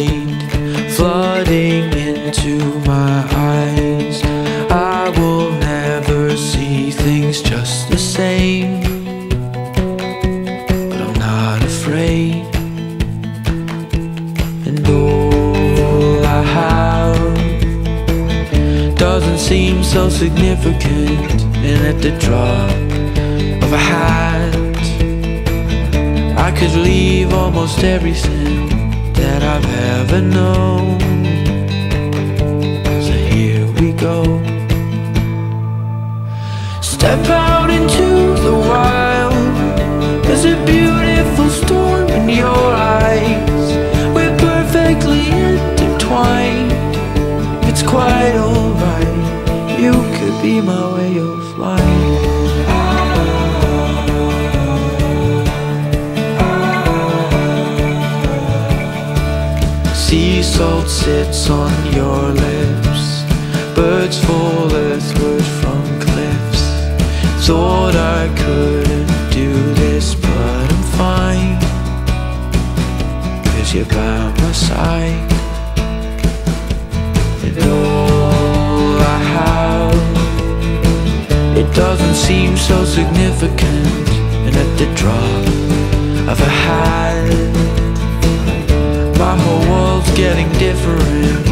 light flooding into my eyes. I will never see things just the same, but I'm not afraid. And all I have doesn't seem so significant, and at the drop of a hat I could leave almost everything that I've ever known. So here we go. Step out into the wild. There's a beautiful storm in your eyes. We're perfectly intertwined. It's quite alright. You could be my way of life. Sea salt sits on your lips. Birds fall earthward from cliffs. Thought I couldn't do this, but I'm fine, 'cause you're by my side. And all I have, it doesn't seem so significant, and at the drop of a hat my whole world's getting different.